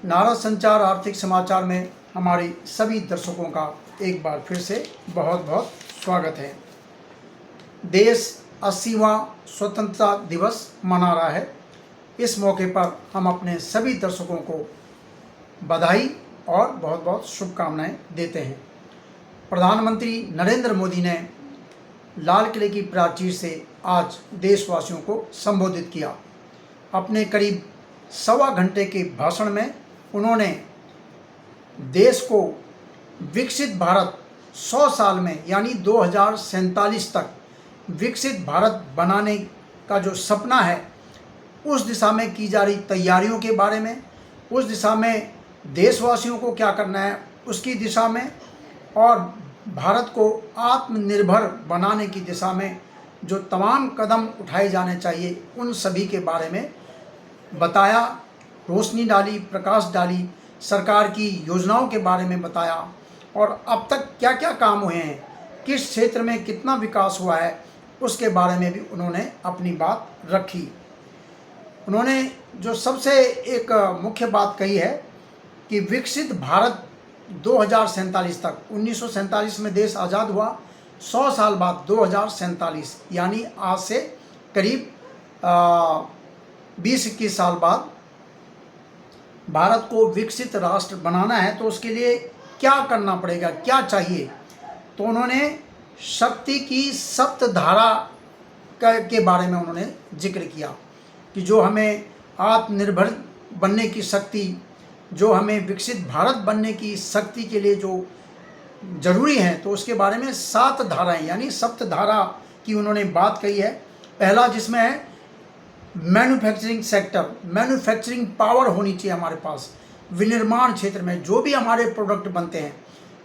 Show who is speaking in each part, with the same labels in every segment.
Speaker 1: नारद संचार आर्थिक समाचार में हमारे सभी दर्शकों का एक बार फिर से बहुत बहुत स्वागत है। देश 80वां स्वतंत्रता दिवस मना रहा है। इस मौके पर हम अपने सभी दर्शकों को बधाई और बहुत बहुत शुभकामनाएं देते हैं। प्रधानमंत्री नरेंद्र मोदी ने लाल किले की प्राचीर से आज देशवासियों को संबोधित किया। अपने करीब सवा घंटे के भाषण में उन्होंने देश को विकसित भारत 100 साल में यानी 2047 तक विकसित भारत बनाने का जो सपना है, उस दिशा में की जा रही तैयारियों के बारे में, उस दिशा में देशवासियों को क्या करना है उसकी दिशा में, और भारत को आत्मनिर्भर बनाने की दिशा में जो तमाम कदम उठाए जाने चाहिए उन सभी के बारे में बताया, रोशनी डाली, प्रकाश डाली, सरकार की योजनाओं के बारे में बताया और अब तक क्या क्या काम हुए हैं, किस क्षेत्र में कितना विकास हुआ है, उसके बारे में भी उन्होंने अपनी बात रखी। उन्होंने जो सबसे एक मुख्य बात कही है कि विकसित भारत 2047 तक, 1947 में देश आज़ाद हुआ, 100 साल बाद 2047 यानी आज से करीब 20-21 साल बाद भारत को विकसित राष्ट्र बनाना है, तो उसके लिए क्या करना पड़ेगा, क्या चाहिए। तो उन्होंने शक्ति की सप्तधारा के बारे में उन्होंने जिक्र किया कि जो हमें आत्मनिर्भर बनने की शक्ति, जो हमें विकसित भारत बनने की शक्ति के लिए जो ज़रूरी है, तो उसके बारे में 7 धाराएं यानी सप्तधारा की उन्होंने बात कही है। पहला जिसमें है मैन्युफैक्चरिंग सेक्टर, मैन्युफैक्चरिंग पावर होनी चाहिए हमारे पास। विनिर्माण क्षेत्र में जो भी हमारे प्रोडक्ट बनते हैं,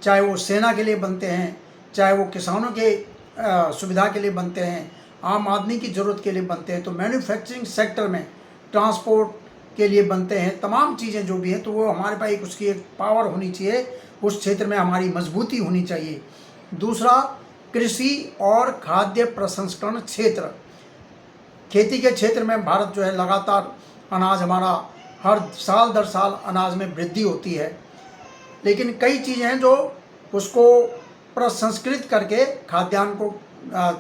Speaker 1: चाहे वो सेना के लिए बनते हैं, चाहे वो किसानों के सुविधा के लिए बनते हैं, आम आदमी की ज़रूरत के लिए बनते हैं, तो मैन्युफैक्चरिंग सेक्टर में ट्रांसपोर्ट के लिए बनते हैं, तमाम चीज़ें जो भी हैं, तो वो हमारे पास उसकी एक पावर होनी चाहिए, उस क्षेत्र में हमारी मजबूती होनी चाहिए। दूसरा, कृषि और खाद्य प्रसंस्करण क्षेत्र, खेती के क्षेत्र में भारत जो है लगातार अनाज हमारा हर साल दर साल अनाज में वृद्धि होती है, लेकिन कई चीज़ें हैं जो उसको प्रसंस्कृत करके खाद्यान्न को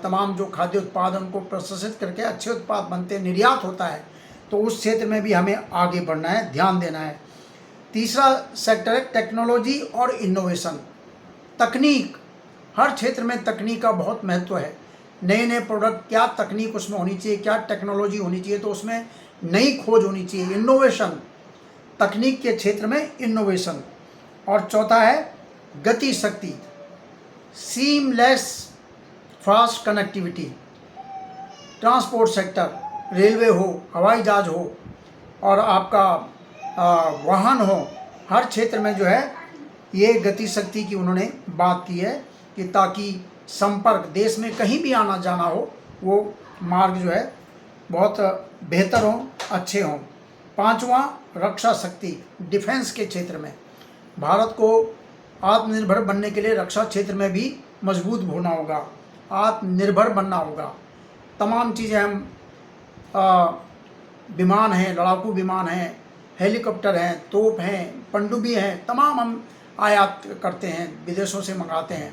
Speaker 1: तमाम जो खाद्य उत्पाद उनको प्रसंस्कृत करके अच्छे उत्पाद बनते हैं, निर्यात होता है, तो उस क्षेत्र में भी हमें आगे बढ़ना है, ध्यान देना है। तीसरा सेक्टर है टेक्नोलॉजी और इनोवेशन, तकनीक। हर क्षेत्र में तकनीक का बहुत महत्व है। नए नए प्रोडक्ट, क्या तकनीक उसमें होनी चाहिए, क्या टेक्नोलॉजी होनी चाहिए, तो उसमें नई खोज होनी चाहिए, इनोवेशन, तकनीक के क्षेत्र में इनोवेशन। और चौथा है गति शक्ति, seamless fast connectivity, transport sector, railway हो, हवाई जहाज हो और आपका वाहन हो, हर क्षेत्र में जो है ये गति शक्ति की उन्होंने बात की है कि ताकि संपर्क देश में कहीं भी आना जाना हो, वो मार्ग जो है बहुत बेहतर हों, अच्छे हों। पांचवा, रक्षा शक्ति, डिफेंस के क्षेत्र में भारत को आत्मनिर्भर बनने के लिए रक्षा क्षेत्र में भी मजबूत होना होगा, आत्मनिर्भर बनना होगा। तमाम चीज़ें हम विमान हैं, लड़ाकू विमान हैं, हेलीकॉप्टर हैं, तोप हैं, पनडुब्बी हैं, तमाम हम आयात करते हैं, विदेशों से मंगाते हैं।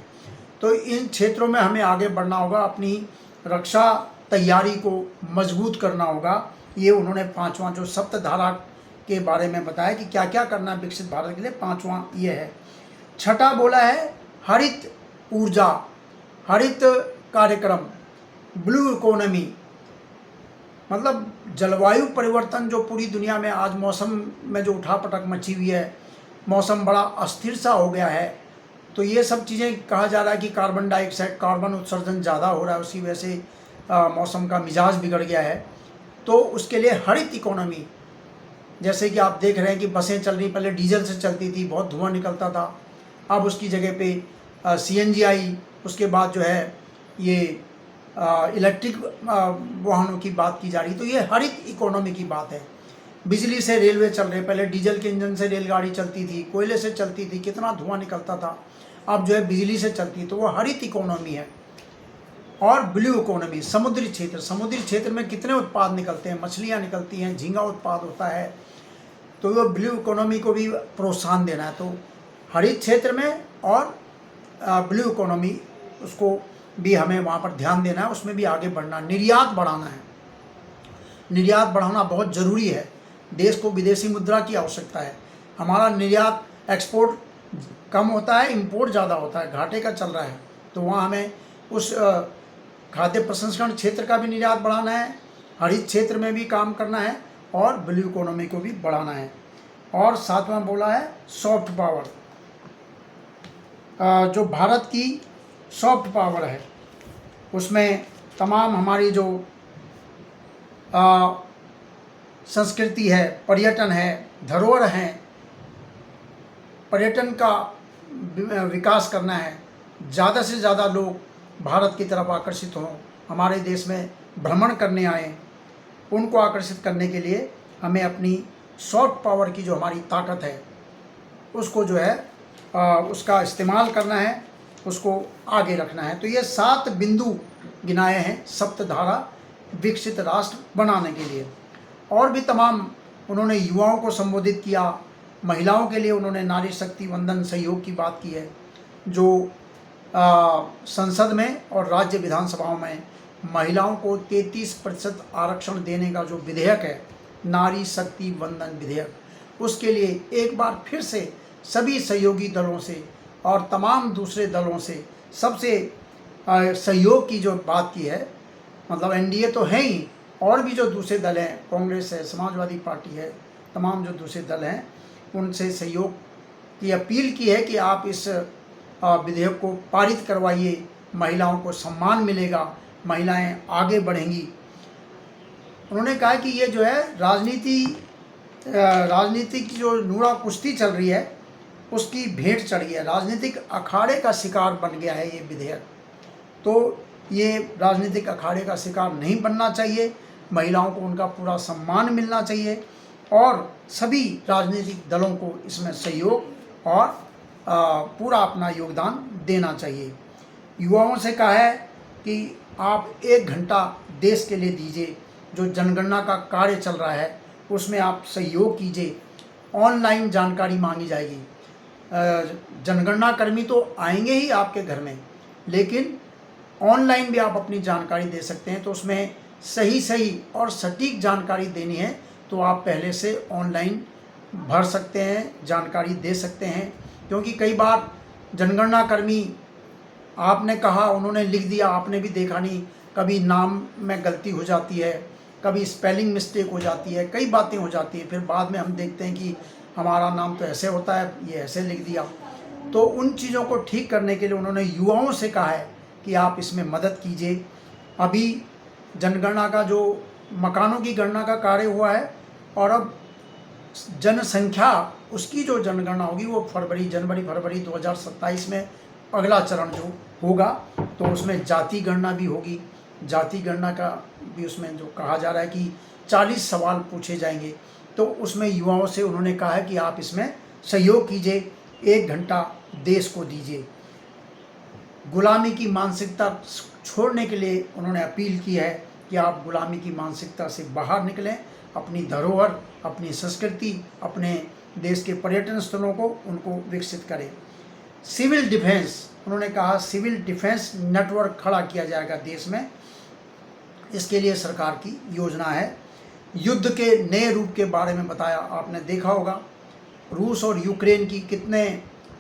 Speaker 1: तो इन क्षेत्रों में हमें आगे बढ़ना होगा, अपनी रक्षा तैयारी को मजबूत करना होगा। ये उन्होंने पांचवा जो सप्तधारा के बारे में बताया कि क्या क्या करना है विकसित भारत के लिए, पांचवा ये है। छठा बोला है हरित ऊर्जा, हरित कार्यक्रम, ब्लू इकोनॉमी, मतलब जलवायु परिवर्तन जो पूरी दुनिया में आज मौसम में जो उठापटक मची हुई है, मौसम बड़ा अस्थिर सा हो गया है, तो ये सब चीज़ें कहा जा रहा है कि कार्बन डाइऑक्साइड, कार्बन उत्सर्जन ज़्यादा हो रहा है, उसी वजह से मौसम का मिजाज बिगड़ गया है। तो उसके लिए हरित इकोनॉमी, जैसे कि आप देख रहे हैं कि बसें चल रही, पहले डीजल से चलती थी, बहुत धुआं निकलता था, अब उसकी जगह पे सीएनजी आई, उसके बाद जो है ये इलेक्ट्रिक वाहनों की बात की जा रही। तो ये हरित इकोनॉमी की बात है। बिजली से रेलवे चल रहे, पहले डीजल के इंजन से रेलगाड़ी चलती थी, कोयले से चलती थी, कितना धुआं निकलता था, अब जो है बिजली से चलती, तो वो हरित इकोनॉमी है। और ब्लू इकोनॉमी, समुद्री क्षेत्र, समुद्री क्षेत्र में कितने उत्पाद निकलते हैं, मछलियाँ निकलती हैं, झींगा उत्पाद होता है, तो वो ब्लू इकोनॉमी को भी प्रोत्साहन देना है। तो हरित क्षेत्र में और ब्लू इकोनॉमी उसको भी हमें वहाँ पर ध्यान देना है, उसमें भी आगे बढ़ना, निर्यात बढ़ाना है। निर्यात बढ़ाना बहुत ज़रूरी है। देश को विदेशी मुद्रा की आवश्यकता है। हमारा निर्यात एक्सपोर्ट कम होता है, इंपोर्ट ज़्यादा होता है, घाटे का चल रहा है। तो वहाँ हमें उस खाद्य प्रसंस्करण क्षेत्र का भी निर्यात बढ़ाना है, हरित क्षेत्र में भी काम करना है और ब्लू इकोनॉमी को भी बढ़ाना है। और सातवां बोला है सॉफ्ट पावर। जो भारत की सॉफ्ट पावर है उसमें तमाम हमारी जो संस्कृति है, पर्यटन है, धरोहर हैं, पर्यटन का विकास करना है। ज़्यादा से ज़्यादा लोग भारत की तरफ आकर्षित हों, हमारे देश में भ्रमण करने आएँ। उनको आकर्षित करने के लिए हमें अपनी सॉफ्ट पावर की जो हमारी ताकत है उसको जो है उसका इस्तेमाल करना है, उसको आगे रखना है। तो ये 7 बिंदु गिनाए हैं सप्तधारा विकसित राष्ट्र बनाने के लिए। और भी तमाम उन्होंने युवाओं को संबोधित किया, महिलाओं के लिए उन्होंने नारी शक्ति वंदन सहयोग की बात की है। जो संसद में और राज्य विधानसभाओं में महिलाओं को 33% आरक्षण देने का जो विधेयक है, नारी शक्ति वंदन विधेयक, उसके लिए एक बार फिर से सभी सहयोगी दलों से और तमाम दूसरे दलों से सबसे सहयोग की जो बात की है, मतलब एनडीए तो है ही, और भी जो दूसरे दल हैं, कांग्रेस है, समाजवादी पार्टी है, तमाम जो दूसरे दल हैं, उनसे सहयोग की अपील की है कि आप इस विधेयक को पारित करवाइए। महिलाओं को सम्मान मिलेगा, महिलाएं आगे बढ़ेंगी। उन्होंने कहा कि ये जो है राजनीति की जो नूरा कुश्ती चल रही है उसकी भेंट चढ़ गई है, राजनीतिक अखाड़े का शिकार बन गया है ये विधेयक। तो ये राजनीतिक अखाड़े का शिकार नहीं बनना चाहिए, महिलाओं को उनका पूरा सम्मान मिलना चाहिए और सभी राजनीतिक दलों को इसमें सहयोग और पूरा अपना योगदान देना चाहिए। युवाओं से कहा है कि आप 1 घंटा देश के लिए दीजिए, जो जनगणना का कार्य चल रहा है उसमें आप सहयोग कीजिए। ऑनलाइन जानकारी मांगी जाएगी, जनगणना कर्मी तो आएंगे ही आपके घर में, लेकिन ऑनलाइन भी आप अपनी जानकारी दे सकते हैं। तो उसमें सही और सटीक जानकारी देनी है तो आप पहले से ऑनलाइन भर सकते हैं, जानकारी दे सकते हैं। क्योंकि कई बार जनगणना कर्मी, आपने कहा, उन्होंने लिख दिया, आपने भी देखा नहीं, कभी नाम में गलती हो जाती है, कभी स्पेलिंग मिस्टेक हो जाती है, कई बातें हो जाती हैं। फिर बाद में हम देखते हैं कि हमारा नाम तो ऐसे होता है, ये ऐसे लिख दिया। तो उन चीज़ों को ठीक करने के लिए उन्होंने युवाओं से कहा है कि आप इसमें मदद कीजिए। अभी जनगणना का जो मकानों की गणना का कार्य हुआ है और अब जनसंख्या उसकी जो जनगणना होगी वो जनवरी फरवरी 2027 में अगला चरण जो होगा, तो उसमें जाति गणना भी होगी। जाति गणना का भी उसमें जो कहा जा रहा है कि 40 सवाल पूछे जाएंगे। तो उसमें युवाओं से उन्होंने कहा है कि आप इसमें सहयोग कीजिए, 1 घंटा देश को दीजिए। गुलामी की मानसिकता छोड़ने के लिए उन्होंने अपील की है कि आप गुलामी की मानसिकता से बाहर निकलें, अपनी धरोहर, अपनी संस्कृति, अपने देश के पर्यटन स्थलों को उनको विकसित करें। सिविल डिफेंस, उन्होंने कहा सिविल डिफेंस नेटवर्क खड़ा किया जाएगा देश में। इसके लिए सरकार की योजना है। युद्ध के नए रूप के बारे में बताया, आपने देखा होगा रूस और यूक्रेन की कितने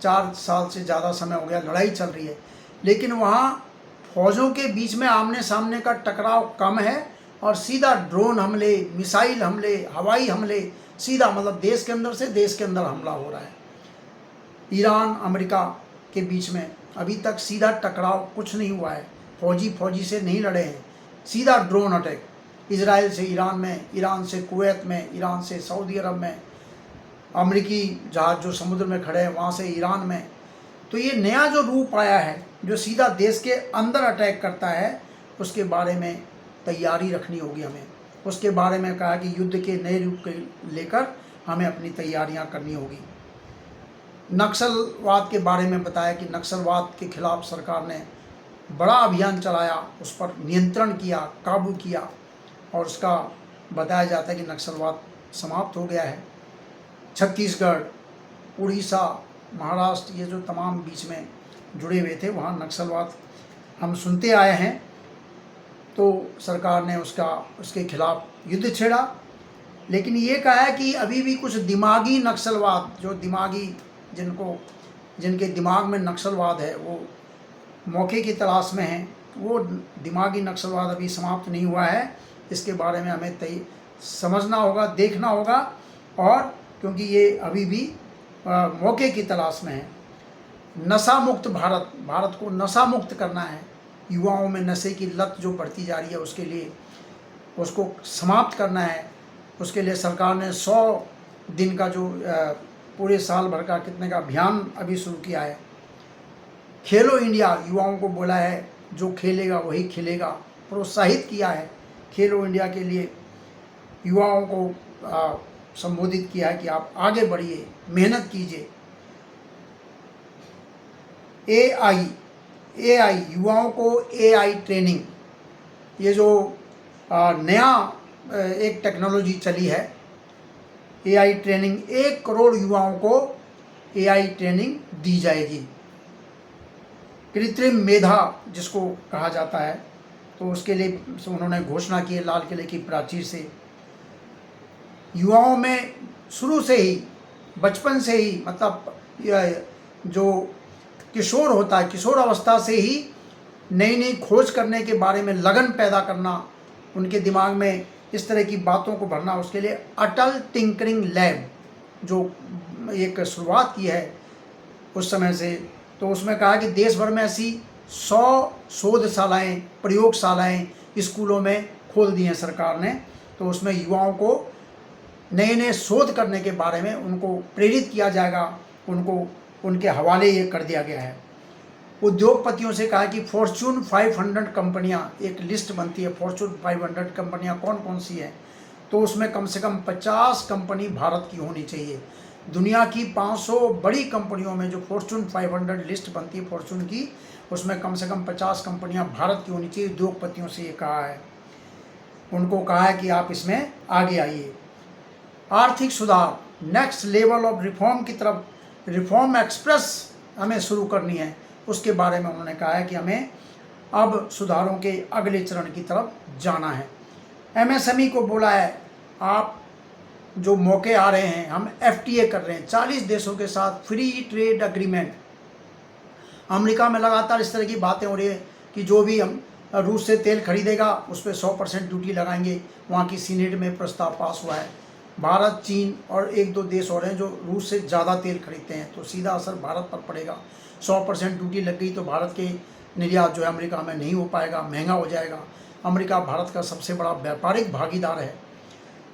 Speaker 1: 4 साल से ज़्यादा समय हो गया लड़ाई चल रही है, लेकिन वहाँ फौजों के बीच में आमने सामने का टकराव कम है और सीधा ड्रोन हमले, मिसाइल हमले, हवाई हमले, सीधा मतलब देश के अंदर से देश के अंदर हमला हो रहा है। ईरान अमेरिका के बीच में अभी तक सीधा टकराव कुछ नहीं हुआ है, फौजी से नहीं लड़े हैं, सीधा ड्रोन अटैक इजराइल से ईरान में, ईरान से कुवैत में, ईरान से सऊदी अरब में, अमेरिकी जहाज जो समुद्र में खड़े हैं वहाँ से ईरान में। तो ये नया जो रूप आया है जो सीधा देश के अंदर अटैक करता है, उसके बारे में तैयारी रखनी होगी हमें। उसके बारे में कहा कि युद्ध के नए रूप को लेकर हमें अपनी तैयारियां करनी होगी। नक्सलवाद के बारे में बताया कि नक्सलवाद के खिलाफ सरकार ने बड़ा अभियान चलाया, उस पर नियंत्रण किया, काबू किया और उसका बताया जाता है कि नक्सलवाद समाप्त हो गया है। छत्तीसगढ़, उड़ीसा, महाराष्ट्र, ये जो तमाम बीच में जुड़े हुए थे, वहाँ नक्सलवाद हम सुनते आए हैं। तो सरकार ने उसके खिलाफ युद्ध छेड़ा, लेकिन ये कहा है कि अभी भी कुछ दिमागी नक्सलवाद, जो दिमागी जिनके दिमाग में नक्सलवाद है, वो मौके की तलाश में हैं। वो दिमागी नक्सलवाद अभी समाप्त नहीं हुआ है। इसके बारे में हमें समझना होगा, देखना होगा, और क्योंकि ये अभी भी मौके की तलाश में है। नशा मुक्त भारत को नशा मुक्त करना है। युवाओं में नशे की लत जो बढ़ती जा रही है, उसके लिए उसको समाप्त करना है। उसके लिए सरकार ने 100 दिन का जो पूरे साल भर का कितने का अभियान अभी शुरू किया है। खेलो इंडिया, युवाओं को बोला है जो खेलेगा वही खिलेगा, प्रोत्साहित किया है। खेलो इंडिया के लिए युवाओं को संबोधित किया है कि आप आगे बढ़िए, मेहनत कीजिए। एआई, युवाओं को एआई ट्रेनिंग, ये जो नया एक टेक्नोलॉजी चली है, एआई ट्रेनिंग, 1 करोड़ युवाओं को एआई ट्रेनिंग दी जाएगी। कृत्रिम मेधा जिसको कहा जाता है, तो उसके लिए उन्होंने घोषणा की है लाल किले की प्राचीर से। युवाओं में शुरू से ही, बचपन से ही, मतलब जो किशोर होता है, किशोर अवस्था से ही नई नई खोज करने के बारे में लगन पैदा करना, उनके दिमाग में इस तरह की बातों को भरना। उसके लिए अटल टिंकरिंग लैब जो एक शुरुआत की है उस समय से, तो उसमें कहा कि देश भर में ऐसी 100 शोधशालाएँ, प्रयोगशालाएँ स्कूलों में खोल दी हैं सरकार ने। तो उसमें युवाओं को नए नए शोध करने के बारे में उनको प्रेरित किया जाएगा, उनको उनके हवाले ये कर दिया गया है। उद्योगपतियों से कहा कि फॉर्च्यून 500 कंपनियां, एक लिस्ट बनती है, फॉर्च्यून 500 कंपनियां कौन कौन सी हैं, तो उसमें कम से कम 50 कंपनी भारत की होनी चाहिए। दुनिया की 500 बड़ी कंपनियों में जो फॉर्च्यून 500 लिस्ट बनती है फॉर्च्यून की, उसमें कम से कम 50 कंपनियां भारत की होनी चाहिए। उद्योगपतियों से ये कहा है, उनको कहा है कि आप इसमें आगे आइए। आर्थिक सुधार, नेक्स्ट लेवल ऑफ रिफॉर्म की तरफ, रिफॉर्म एक्सप्रेस हमें शुरू करनी है, उसके बारे में उन्होंने कहा है कि हमें अब सुधारों के अगले चरण की तरफ जाना है। एमएसएमई को बोला है, आप जो मौके आ रहे हैं, हम एफटीए कर रहे हैं 40 देशों के साथ, फ्री ट्रेड एग्रीमेंट। अमेरिका में लगातार इस तरह की बातें हो रही है कि जो भी हम रूस से तेल खरीदेगा उस पर 100% ड्यूटी लगाएंगे। वहाँ की सीनेट में प्रस्ताव पास हुआ है। भारत, चीन और 1-2 देश और हैं जो रूस से ज़्यादा तेल खरीदते हैं, तो सीधा असर भारत पर पड़ेगा। 100% ड्यूटी लग गई तो भारत के निर्यात जो है अमेरिका में नहीं हो पाएगा, महंगा हो जाएगा। अमेरिका भारत का सबसे बड़ा व्यापारिक भागीदार है,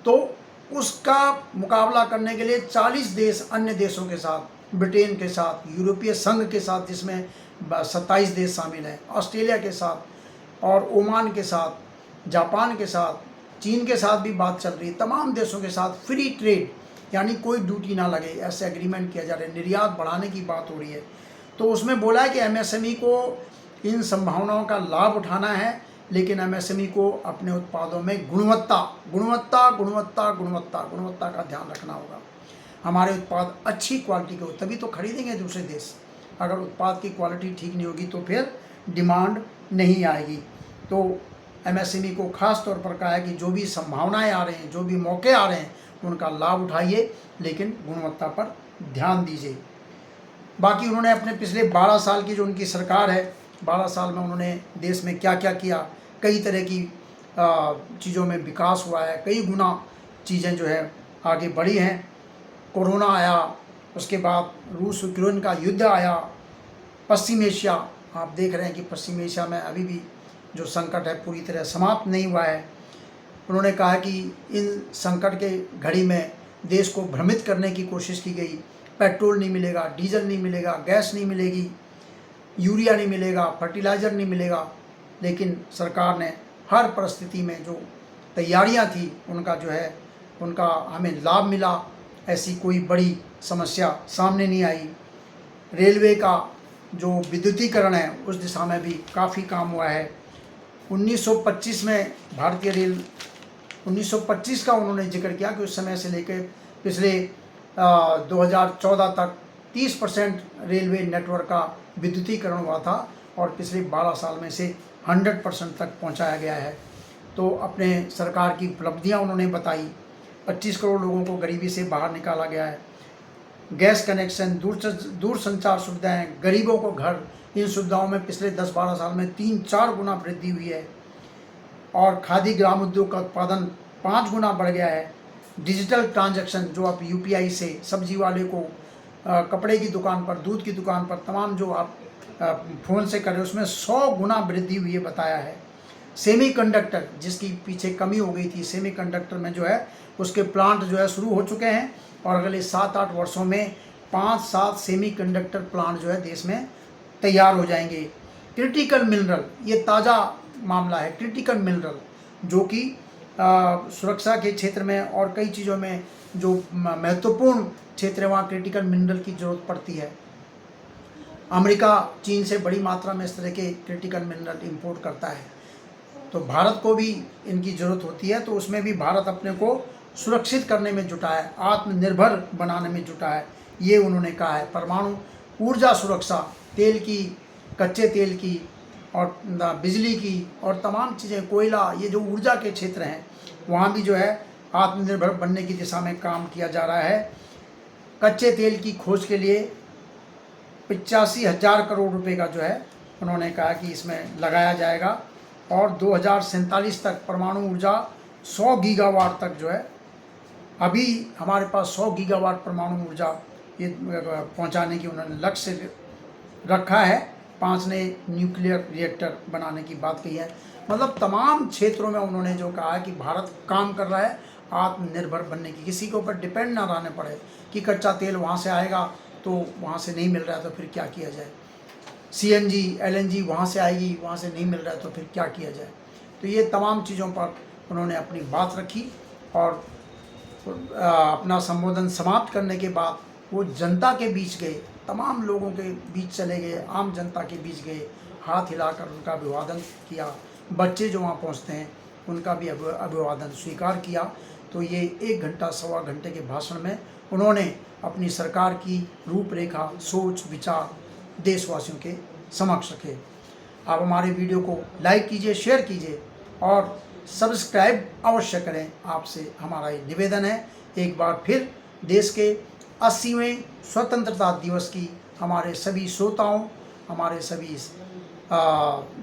Speaker 1: तो उसका मुकाबला करने के लिए 40 देश अन्य देशों के साथ, ब्रिटेन के साथ, यूरोपीय संघ के साथ जिसमें 27 देश शामिल हैं, ऑस्ट्रेलिया के साथ और ओमान के साथ, जापान के साथ, चीन के साथ भी बात चल रही है। तमाम देशों के साथ फ्री ट्रेड, यानी कोई ड्यूटी ना लगे, ऐसे एग्रीमेंट किया जा रहा है। निर्यात बढ़ाने की बात हो रही है। तो उसमें बोला है कि एमएसएमई को इन संभावनाओं का लाभ उठाना है, लेकिन एमएसएमई को अपने उत्पादों में गुणवत्ता का ध्यान रखना होगा। हमारे उत्पाद अच्छी क्वालिटी के हो, तभी तो खरीदेंगे दूसरे देश। अगर उत्पाद की क्वालिटी ठीक नहीं होगी तो फिर डिमांड नहीं आएगी। तो एमएसएमई को खास तौर पर कहा है कि जो भी संभावनाएं आ रही हैं, जो भी मौके आ रहे हैं, उनका लाभ उठाइए, लेकिन गुणवत्ता पर ध्यान दीजिए। बाकी उन्होंने अपने पिछले 12 साल की जो उनकी सरकार है, 12 साल में उन्होंने देश में क्या क्या किया, कई तरह की चीज़ों में विकास हुआ है, कई गुना चीज़ें जो है आगे बढ़ी हैं। कोरोना आया, उसके बाद रूस यूक्रेन का युद्ध आया, पश्चिम एशिया, आप देख रहे हैं कि पश्चिम एशिया में अभी भी जो संकट है पूरी तरह समाप्त नहीं हुआ है। उन्होंने कहा कि इन संकट के घड़ी में देश को भ्रमित करने की कोशिश की गई। पेट्रोल नहीं मिलेगा, डीजल नहीं मिलेगा, गैस नहीं मिलेगी, यूरिया नहीं मिलेगा, फर्टिलाइज़र नहीं मिलेगा, लेकिन सरकार ने हर परिस्थिति में जो तैयारियां थी उनका जो है उनका हमें लाभ मिला। ऐसी कोई बड़ी समस्या सामने नहीं आई। रेलवे का जो विद्युतीकरण है उस दिशा में भी काफ़ी काम हुआ है। 1925 में भारतीय रेल 1925 का उन्होंने जिक्र किया कि उस समय से लेकर पिछले 2014 तक 30% रेलवे नेटवर्क का विद्युतीकरण हुआ था और पिछले 12 साल में से 100% तक पहुंचाया गया है। तो अपने सरकार की उपलब्धियां उन्होंने बताई। 25 करोड़ लोगों को गरीबी से बाहर निकाला गया है। गैस कनेक्शन, दूरसंचार सुविधाएं, गरीबों को घर, इन सुविधाओं में पिछले 10-12 साल में 3-4 गुना वृद्धि हुई है। और खादी ग्राम उद्योग का उत्पादन 5 गुना बढ़ गया है। डिजिटल ट्रांजैक्शन, जो आप यूपीआई से सब्जी वाले को कपड़े की दुकान पर, दूध की दुकान पर, तमाम जो आप फ़ोन से कर रहे हो, उसमें 100 गुना वृद्धि हुई है बताया है। सेमीकंडक्टर, जिसकी पीछे कमी हो गई थी, सेमीकंडक्टर में जो है उसके प्लांट जो है शुरू हो चुके हैं और अगले 7-8 वर्षों में 5-7 सेमीकंडक्टर प्लांट जो है देश में तैयार हो जाएंगे। क्रिटिकल मिनरल, ये ताज़ा मामला है। क्रिटिकल मिनरल जो कि सुरक्षा के क्षेत्र में और कई चीज़ों में जो महत्वपूर्ण क्षेत्र है, वहाँ क्रिटिकल मिनरल की ज़रूरत पड़ती है। अमेरिका चीन से बड़ी मात्रा में इस तरह के क्रिटिकल मिनरल इंपोर्ट करता है, तो भारत को भी इनकी ज़रूरत होती है। तो उसमें भी भारत अपने को सुरक्षित करने में जुटा है, आत्मनिर्भर बनाने में जुटा है, ये उन्होंने कहा है। परमाणु ऊर्जा सुरक्षा, तेल की, कच्चे तेल की और बिजली की और तमाम चीज़ें, कोयला, ये जो ऊर्जा के क्षेत्र हैं वहाँ भी जो है आत्मनिर्भर बनने की दिशा में काम किया जा रहा है। कच्चे तेल की खोज के लिए 85,000 करोड़ रुपए का जो है उन्होंने कहा कि इसमें लगाया जाएगा और 2047 तक परमाणु ऊर्जा 100 गीगावाट तक जो है, अभी हमारे पास 100 गीगावाट परमाणु ऊर्जा ये पहुंचाने की उन्होंने लक्ष्य रखा है। 5 नए न्यूक्लियर रिएक्टर बनाने की बात कही है। मतलब तमाम क्षेत्रों में उन्होंने जो कहा है कि भारत काम कर रहा है आत्मनिर्भर बनने की, किसी के ऊपर डिपेंड ना रहने पड़े कि कच्चा तेल वहाँ से आएगा तो वहाँ से नहीं मिल रहा है तो फिर क्या किया जाए, सीएनजी एलएनजी वहाँ से आएगी, वहाँ से नहीं मिल रहा है तो फिर क्या किया जाए। तो ये तमाम चीज़ों पर उन्होंने अपनी बात रखी और अपना संबोधन समाप्त करने के बाद वो जनता के बीच गए, तमाम लोगों के बीच चले गए, आम जनता के बीच गए, हाथ हिलाकर उनका अभिवादन किया। बच्चे जो वहाँ पहुँचते हैं उनका भी अभिवादन स्वीकार किया। तो ये 1 घंटा 1.25 घंटे के भाषण में उन्होंने अपनी सरकार की रूपरेखा, सोच, विचार देशवासियों के समक्ष रखे। आप हमारे वीडियो को लाइक कीजिए, शेयर कीजिए और सब्सक्राइब अवश्य करें। आपसे हमारा ये निवेदन है। एक बार फिर देश के 80वें स्वतंत्रता दिवस की हमारे सभी श्रोताओं, हमारे सभी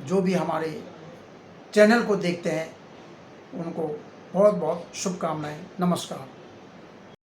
Speaker 1: जो भी हमारे चैनल को देखते हैं उनको बहुत बहुत शुभकामनाएं। नमस्कार।